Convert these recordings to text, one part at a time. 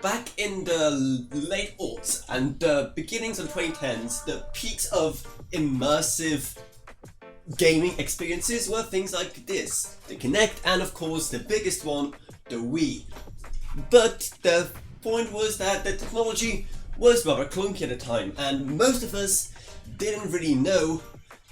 Back in the late aughts and the beginnings of the 2010s, the peaks of immersive gaming experiences were things like this, the Kinect, and of course the biggest one, the Wii. But the point was that the technology was rather clunky at the time, and most of us didn't really know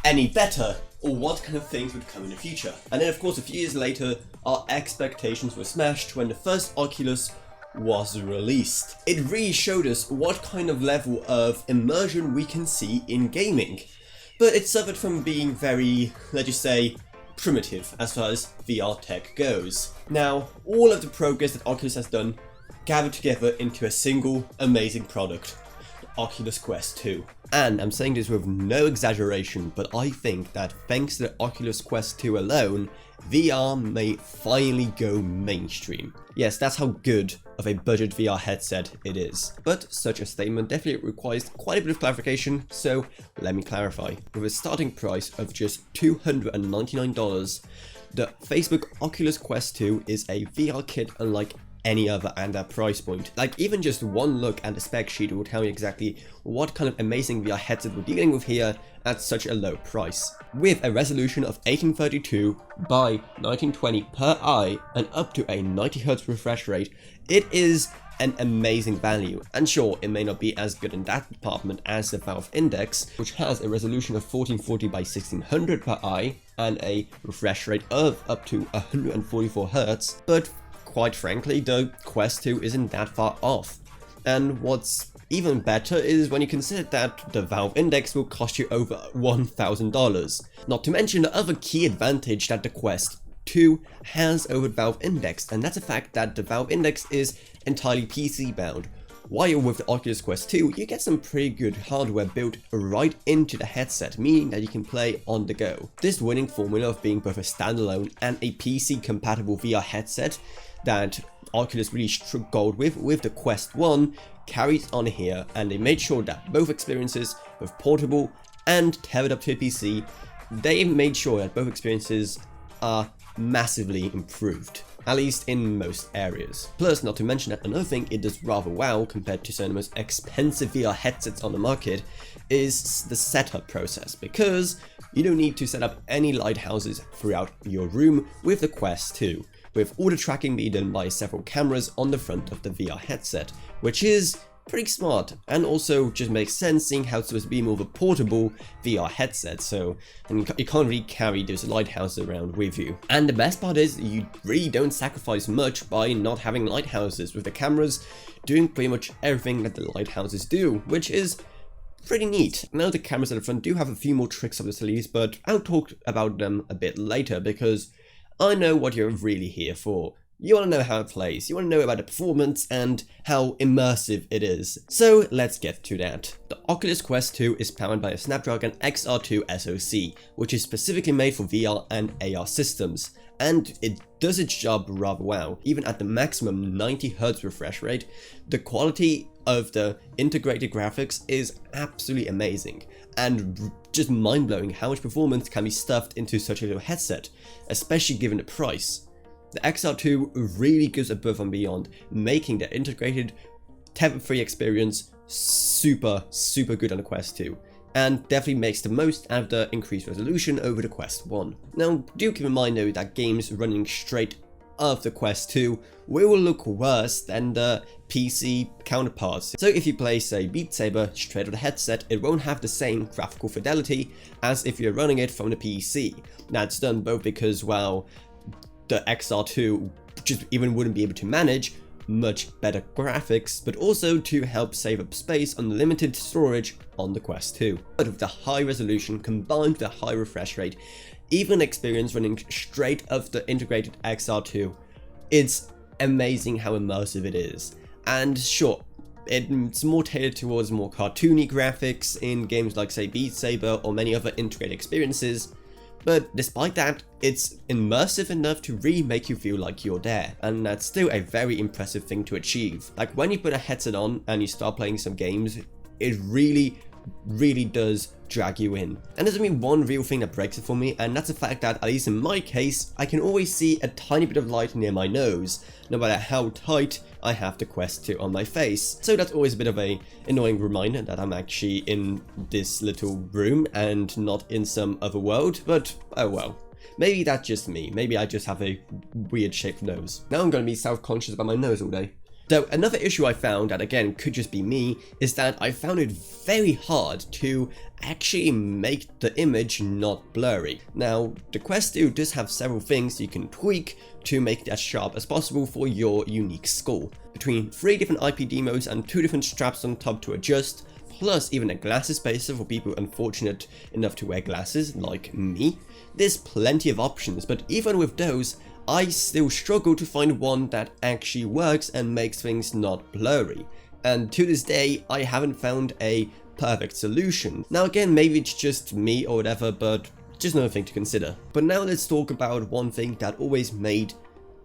any better or what kind of things would come in the future. And then of course a few years later, our expectations were smashed when the first Oculus was released. It really showed us what kind of level of immersion we can see in gaming, but it suffered from being very, let's just say, primitive as far as VR tech goes. Now, all of the progress that Oculus has done gathered together into a single amazing product, the Oculus Quest 2. And I'm saying this with no exaggeration, but I think that thanks to the Oculus Quest 2 alone, VR may finally go mainstream. Yes, that's how good of a budget VR headset it is. But such a statement definitely requires quite a bit of clarification, so let me clarify. With a starting price of just $299, the Facebook Oculus Quest 2 is a VR kit unlike any other at that price point. Like, even just one look at the spec sheet will tell you exactly what kind of amazing VR headset we're dealing with here at such a low price. With a resolution of 1832 by 1920 per eye and up to a 90Hz refresh rate, it is an amazing value. And sure, it may not be as good in that department as the Valve Index, which has a resolution of 1440 by 1600 per eye and a refresh rate of up to 144Hz, but quite frankly, the Quest 2 isn't that far off. And what's even better is when you consider that the Valve Index will cost you over $1,000. Not to mention the other key advantage that the Quest 2 has over Valve Index, and that's the fact that the Valve Index is entirely PC bound. While with the Oculus Quest 2, you get some pretty good hardware built right into the headset, meaning that you can play on the go. This winning formula of being both a standalone and a PC compatible VR headset that Oculus really struck gold with the Quest 1 carries on here, and they made sure that both experiences, both portable and tethered up to a PC, they made sure that both experiences are massively improved, at least in most areas. Plus, not to mention that another thing it does rather well compared to some of the most expensive VR headsets on the market is the setup process, because you don't need to set up any lighthouses throughout your room with the Quest 2. With all the tracking being done by several cameras on the front of the VR headset, which is pretty smart and also just makes sense seeing how it's supposed to be more of a portable VR headset, so and you can't really carry those lighthouses around with you. And the best part is you really don't sacrifice much by not having lighthouses, with the cameras doing pretty much everything that the lighthouses do, which is pretty neat. Now the cameras at the front do have a few more tricks up the sleeves, but I'll talk about them a bit later because I know what you're really here for. You want to know how it plays, you want to know about the performance and how immersive it is. So let's get to that. The Oculus Quest 2 is powered by a Snapdragon XR2 SoC, which is specifically made for VR and AR systems, and it does its job rather well. Even at the maximum 90Hz refresh rate, the quality of the integrated graphics is absolutely amazing, and just mind-blowing how much performance can be stuffed into such a little headset, especially given the price. The XR2 really goes above and beyond, making the integrated tether-free experience super good on the Quest 2, and definitely makes the most out of the increased resolution over the Quest 1. Now, do keep in mind though that games running straight of the Quest 2 will look worse than the PC counterparts. So if you play, say, Beat Saber straight off the headset, it won't have the same graphical fidelity as if you're running it from the PC. That's done both because, well, the XR2 just even wouldn't be able to manage much better graphics, but also to help save up space on limited storage on the Quest 2. But with the high resolution combined with the high refresh rate, even experience running straight off the integrated XR2, it's amazing how immersive it is. And sure, it's more tailored towards more cartoony graphics in games like, say, Beat Saber or many other integrated experiences, but despite that, it's immersive enough to really make you feel like you're there, and that's still a very impressive thing to achieve. Like when you put a headset on and you start playing some games, it really really does drag you in. And there's only one real thing that breaks it for me, and that's the fact that, at least in my case, I can always see a tiny bit of light near my nose, no matter how tight I have the Quest 2 on my face. So that's always a bit of a annoying reminder that I'm actually in this little room and not in some other world, but oh well. Maybe that's just me, maybe I just have a weird shaped nose. Now I'm going to be self-conscious about my nose all day. Though another issue I found, that again could just be me, is that I found it very hard to actually make the image not blurry. Now, the Quest 2 does have several things you can tweak to make it as sharp as possible for your unique skull. Between 3 different IPD modes and 2 different straps on top to adjust, plus even a glasses spacer for people unfortunate enough to wear glasses, like me. There's plenty of options, but even with those, I still struggle to find one that actually works and makes things not blurry. And to this day, I haven't found a perfect solution. Now again, maybe it's just me or whatever, but just another thing to consider. But now let's talk about one thing that always made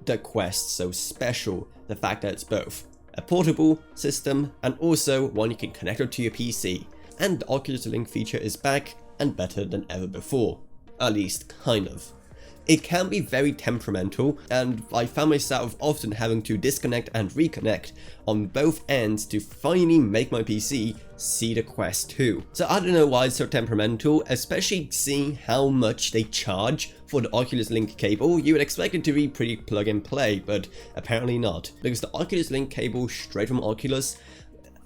the Quest so special, the fact that it's both a portable system and also one you can connect it to your PC. And the Oculus Link feature is back and better than ever before. At least, kind of. It can be very temperamental, and I found myself often having to disconnect and reconnect on both ends to finally make my PC see the Quest 2. So I don't know why it's so temperamental, especially seeing how much they charge for the Oculus Link cable. You would expect it to be pretty plug and play, but apparently not, because the Oculus Link cable straight from Oculus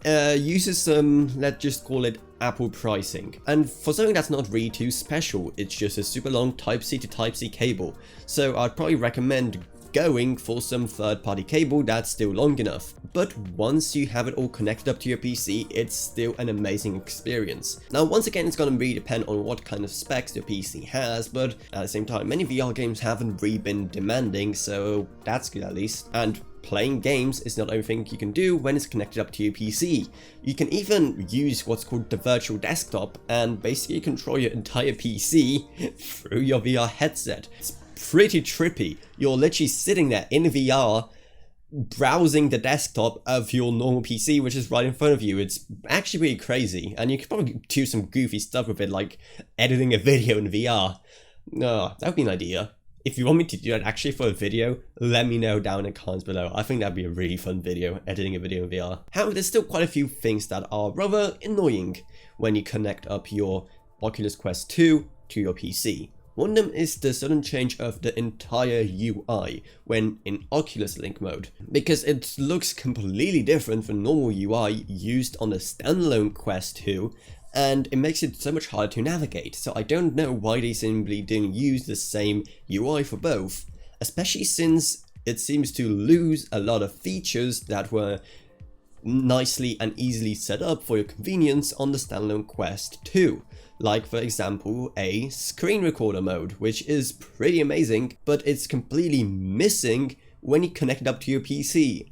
uses some, let's just call it Apple pricing. And for something that's not really too special, it's just a super long Type-C to Type-C cable. So I'd probably recommend going for some third-party cable that's still long enough. But once you have it all connected up to your PC, it's still an amazing experience. Now once again, it's going to really depend on what kind of specs your PC has, but at the same time, many VR games haven't really been demanding, so that's good at least. And playing games is not everything you can do when it's connected up to your PC. You can even use what's called the virtual desktop and basically control your entire PC through your VR headset. It's pretty trippy. You're literally sitting there in VR browsing the desktop of your normal PC, which is right in front of you. It's actually pretty crazy, and you could probably do some goofy stuff with it, like editing a video in VR. No, that would be an idea. If you want me to do that actually for a video, let me know down in the comments below. I think that'd be a really fun video, editing a video in VR. However, there's still quite a few things that are rather annoying when you connect up your Oculus Quest 2 to your PC. One of them is the sudden change of the entire UI when in Oculus Link mode, because it looks completely different from normal UI used on the standalone Quest 2, and it makes it so much harder to navigate. So I don't know why they simply didn't use the same UI for both, especially since it seems to lose a lot of features that were nicely and easily set up for your convenience on the standalone Quest 2. Like for example, a screen recorder mode, which is pretty amazing, but it's completely missing when you connect it up to your PC.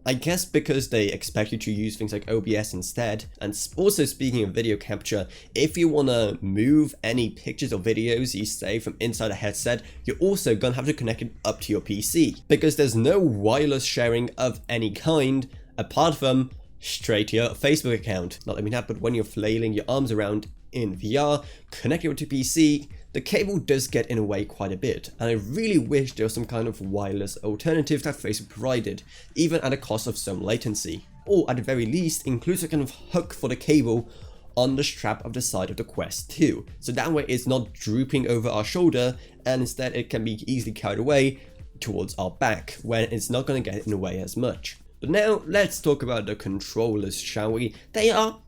I guess because they expect you to use things like OBS instead. And also speaking of video capture, if you want to move any pictures or videos you save from inside a headset, you're also going to have to connect it up to your PC, because there's no wireless sharing of any kind apart from straight to your Facebook account. Not only that, but when you're flailing your arms around in VR, connecting it to PC, the cable does get in the way quite a bit, and I really wish there was some kind of wireless alternative that Facebook provided, even at a cost of some latency. Or at the very least, includes a kind of hook for the cable on the strap of the side of the Quest 2, so that way it's not drooping over our shoulder, and instead it can be easily carried away towards our back, when it's not going to get in the way as much. But now, let's talk about the controllers, shall we? They are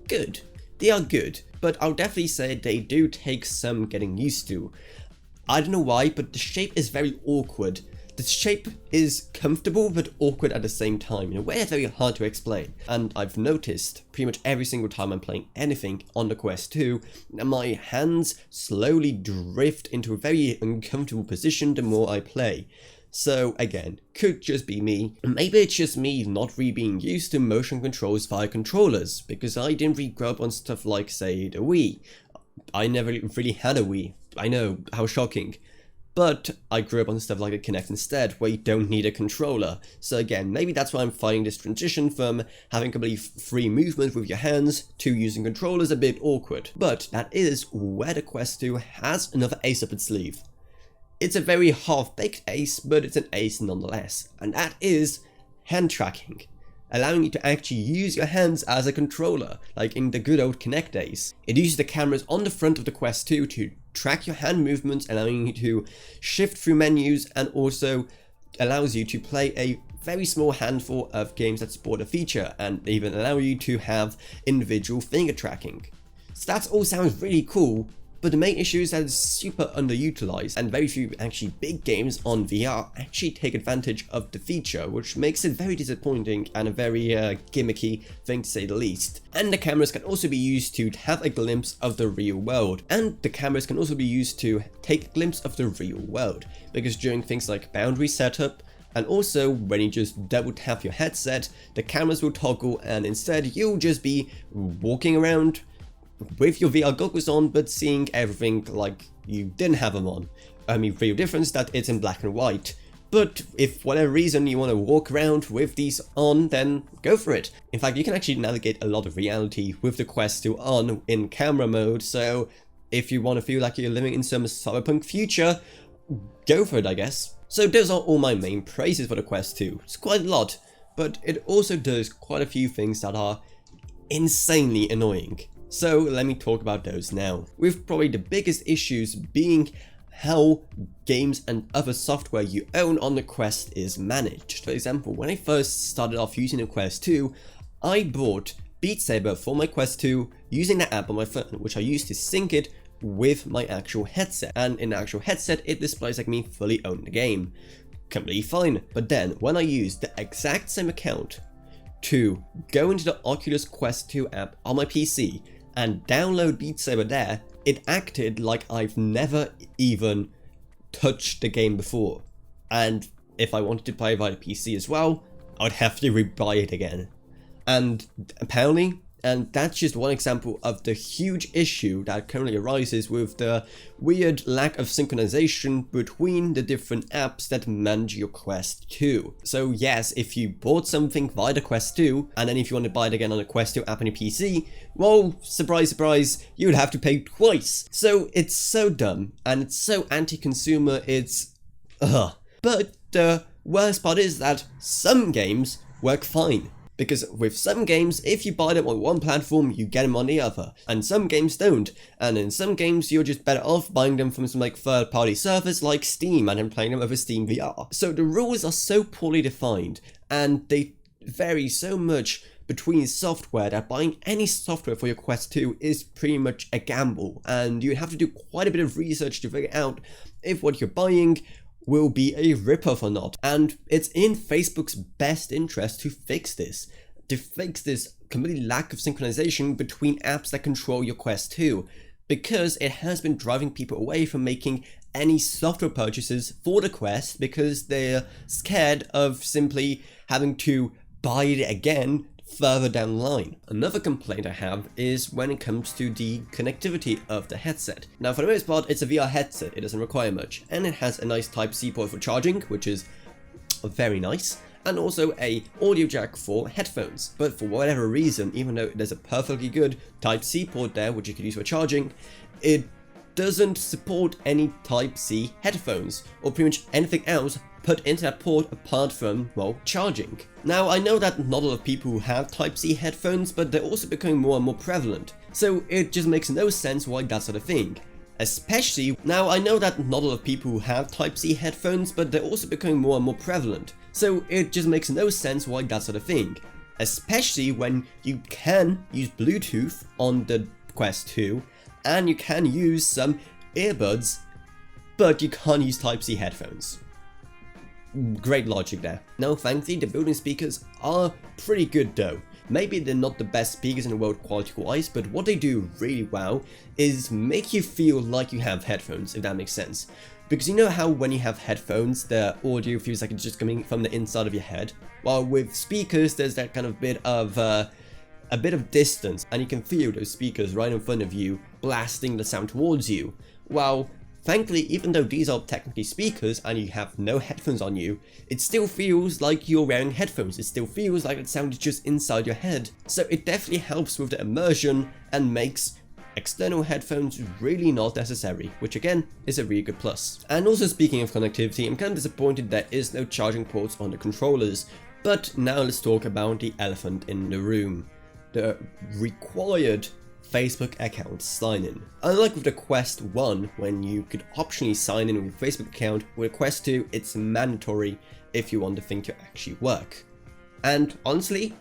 good. They are good, but I'll definitely say they do take some getting used to. I don't know why, but the shape is very awkward. The shape is comfortable but awkward at the same time, in a way that's very hard to explain. And I've noticed pretty much every single time I'm playing anything on the Quest 2, my hands slowly drift into a very uncomfortable position the more I play. So again, could just be me. Maybe it's just me not really being used to motion controls via controllers, because I didn't really grow up on stuff like, say, the Wii. I never really had a Wii. I know, how shocking. But I grew up on stuff like a Kinect instead, where you don't need a controller. So again, maybe that's why I'm finding this transition from having completely free movement with your hands to using controllers a bit awkward. But that is where the Quest 2 has another ace up its sleeve. It's a very half-baked ace, but it's an ace nonetheless, and that is hand tracking, allowing you to actually use your hands as a controller, like in the good old Kinect days. It uses the cameras on the front of the Quest 2 to track your hand movements, allowing you to shift through menus, and also allows you to play a very small handful of games that support a feature, and even allow you to have individual finger tracking. So that all sounds really cool, but the main issue is that it's super underutilized, and very few actually big games on VR actually take advantage of the feature, which makes it very disappointing and a very gimmicky thing to say the least. And the cameras can also be used to have a glimpse of the real world, and the cameras can also be used to take a glimpse of the real world, because during things like boundary setup, and also when you just double tap your headset, the cameras will toggle, and instead you'll just be walking around with your VR goggles on, but seeing everything like you didn't have them on. I mean, real difference that it's in black and white. But if for whatever reason you want to walk around with these on, then go for it. In fact, you can actually navigate a lot of reality with the Quest 2 on in camera mode, so if you want to feel like you're living in some cyberpunk future, go for it, I guess. So those are all my main praises for the Quest 2. It's quite a lot, but it also does quite a few things that are insanely annoying. So let me talk about those now, with probably the biggest issues being how games and other software you own on the Quest is managed. For example, when I first started off using the Quest 2, I bought Beat Saber for my Quest 2 using the app on my phone, which I used to sync it with my actual headset, and in the actual headset it displays like me fully own the game. Completely fine. But then when I used the exact same account to go into the Oculus Quest 2 app on my PC and download Beat Saber there, it acted like I've never even touched the game before. And if I wanted to play via PC as well, I would have to rebuy it again. And apparently, and that's just one example of the huge issue that currently arises with the weird lack of synchronization between the different apps that manage your Quest 2. So yes, if you bought something via the Quest 2, and then if you want to buy it again on the Quest 2 app on your PC, well, surprise surprise, you would have to pay twice. So it's so dumb, and it's so anti-consumer, it's But the worst part is that some games work fine. Because with some games, if you buy them on one platform, you get them on the other, and some games don't, and in some games you're just better off buying them from some like third-party service like Steam and then playing them over Steam VR. So the rules are so poorly defined, and they vary so much between software that buying any software for your Quest 2 is pretty much a gamble, and you have to do quite a bit of research to figure out if what you're buying will be a ripoff or not. And it's in Facebook's best interest to fix this complete lack of synchronization between apps that control your Quest 2, because it has been driving people away from making any software purchases for the Quest because they're scared of simply having to buy it again further down the line. Another complaint I have is when it comes to the connectivity of the headset. Now, for the most part, it's a VR headset, it doesn't require much, and it has a nice Type-C port for charging, which is very nice, and also a audio jack for headphones. But for whatever reason, even though there's a perfectly good Type-C port there, which you could use for charging, it doesn't support any Type-C headphones, or pretty much anything else put into that port apart from, well, charging. Now, I know that not a lot of people have Type-C headphones, but they're also becoming more and more prevalent, so it just makes no sense why that's sort of thing. Especially, now I know that not a lot of people have Type-C headphones, but they're also becoming more and more prevalent, so it just makes no sense why that sort of thing. Especially when you can use Bluetooth on the Quest 2, and you can use some earbuds, but you can't use Type-C headphones. Great logic there. Now, thankfully, the built-in speakers are pretty good though. Maybe they're not the best speakers in the world quality-wise, but what they do really well is make you feel like you have headphones, if that makes sense. Because you know how when you have headphones, the audio feels like it's just coming from the inside of your head? While with speakers, there's that kind of bit of distance, and you can feel those speakers right in front of you blasting the sound towards you. While Thankfully, even though these are technically speakers and you have no headphones on you, it still feels like you're wearing headphones. It still feels like the sound is just inside your head. So it definitely helps with the immersion and makes external headphones really not necessary, which again is a really good plus. And also, speaking of connectivity, I'm kind of disappointed there is no charging ports on the controllers. But now let's talk about the elephant in the room. The required Facebook account sign-in. Unlike with the Quest 1, when you could optionally sign in with your Facebook account, with Quest 2 it's mandatory if you want the thing to actually work. And honestly,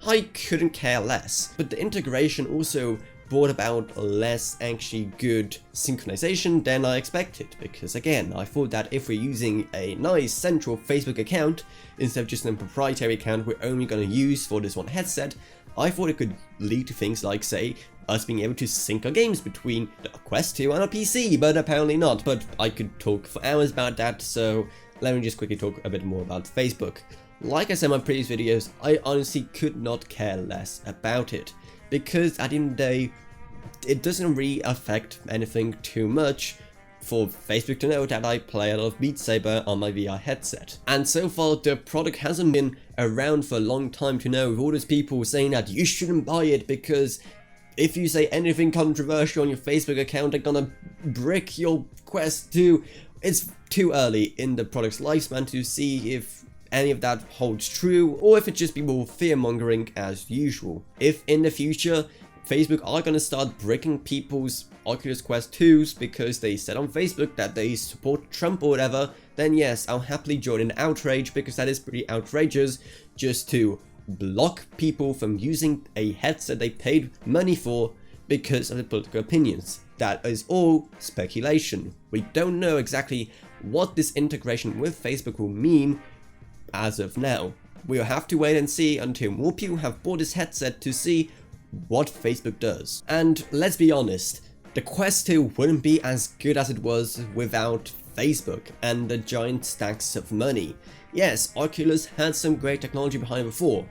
I couldn't care less. But the integration also brought about less actually good synchronization than I expected, because again, I thought that if we're using a nice central Facebook account instead of just a proprietary account we're only going to use for this one headset, I thought it could lead to things like, say, us being able to sync our games between the Quest 2 and our PC, but apparently not. But I could talk for hours about that, so let me just quickly talk a bit more about Facebook. Like I said in my previous videos, I honestly could not care less about it, because at the end of the day, it doesn't really affect anything too much for Facebook to know that I play a lot of Beat Saber on my VR headset. And so far, the product hasn't been around for a long time to know, with all those people saying that you shouldn't buy it because if you say anything controversial on your Facebook account, they're gonna brick your Quest 2. It's too early in the product's lifespan to see if any of that holds true, or if it's just people fear-mongering as usual. If in the future, Facebook are gonna start bricking people's Oculus Quest 2s because they said on Facebook that they support Trump or whatever, then yes, I'll happily join in outrage, because that is pretty outrageous just to block people from using a headset they paid money for because of the political opinions. That is all speculation. We don't know exactly what this integration with Facebook will mean as of now. We'll have to wait and see until more people have bought this headset to see what Facebook does. And let's be honest, the Quest 2 wouldn't be as good as it was without Facebook and the giant stacks of money. Yes, Oculus had some great technology behind it before,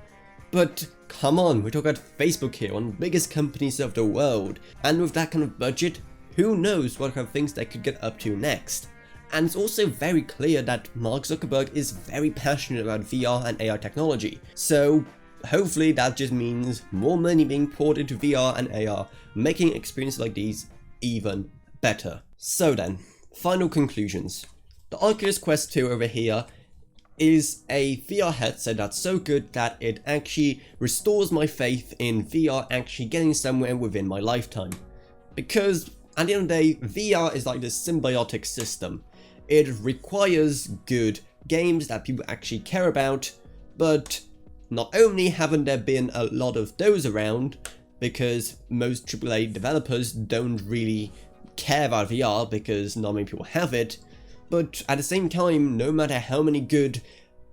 but come on, we're talking about Facebook here, one of the biggest companies of the world, and with that kind of budget, who knows what kind of things they could get up to next. And it's also very clear that Mark Zuckerberg is very passionate about VR and AR technology, so hopefully that just means more money being poured into VR and AR, making experiences like these even better. So then, final conclusions. The Oculus Quest 2 over here is a VR headset that's so good that it actually restores my faith in VR actually getting somewhere within my lifetime. Because at the end of the day, VR is like this symbiotic system. It requires good games that people actually care about, but not only haven't there been a lot of those around, because most AAA developers don't really care about VR because not many people have it, but at the same time, no matter how many good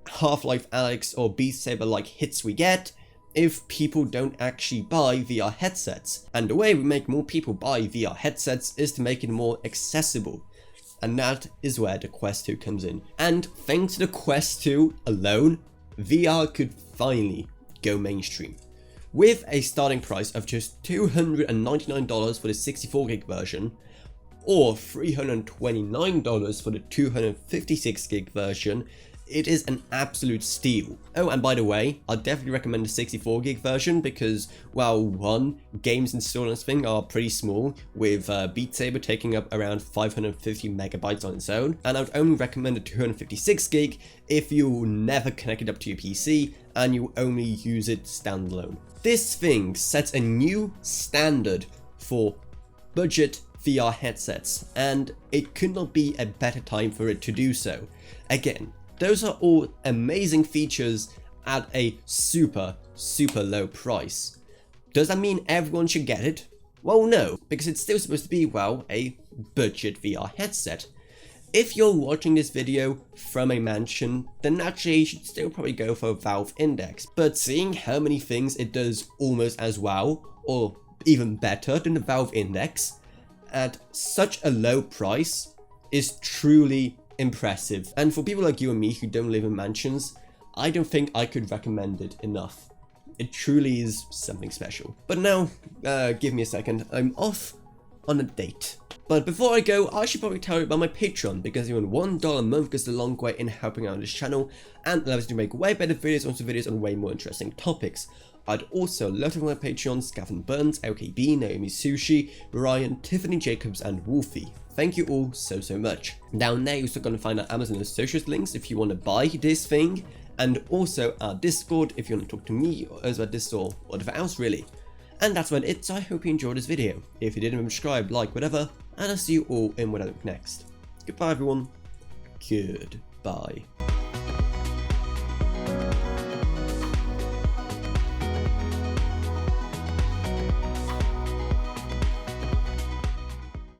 Half-Life Alyx or Beat Saber like hits we get, if people don't actually buy VR headsets. And the way we make more people buy VR headsets is to make it more accessible. And that is where the Quest 2 comes in. And thanks to the Quest 2 alone, VR could finally go mainstream. With a starting price of just $299 for the 64GB version, or $329 for the 256GB version, it is an absolute steal. Oh, and by the way, I definitely recommend the 64GB version because, well, one, games installed on this thing are pretty small, with Beat Saber taking up around 550 megabytes on its own, and I would only recommend the 256GB if you never connect it up to your PC and you only use it standalone. This thing sets a new standard for budget VR headsets, and it could not be a better time for it to do so. Again, those are all amazing features at a super low price. Does that mean everyone should get it? Well, no, because it's still supposed to be, well, a budget VR headset. If you're watching this video from a mansion, then naturally you should still probably go for a Valve Index. But seeing how many things it does almost as well, or even better than the Valve Index, at such a low price is truly impressive. And for people like you and me who don't live in mansions, I don't think I could recommend it enough. It truly is something special. But now, give me a second, I'm off on a date. But before I go, I should probably tell you about my Patreon, because even $1 a month goes a long way in helping out this channel and allows me to make way better videos, also videos on way more interesting topics. I'd also love to have my Patreons Gavin Burns, LKB, Naomi Sushi, Ryan, Tiffany Jacobs and Wolfie. Thank you all so much. Down there you're also going to find our Amazon and socials links if you want to buy this thing, and also our Discord if you want to talk to me or us about this or whatever else really. And that's about it, so I hope you enjoyed this video. If you didn't, subscribe, like, whatever, and I'll see you all in what I look next. Goodbye everyone. Goodbye.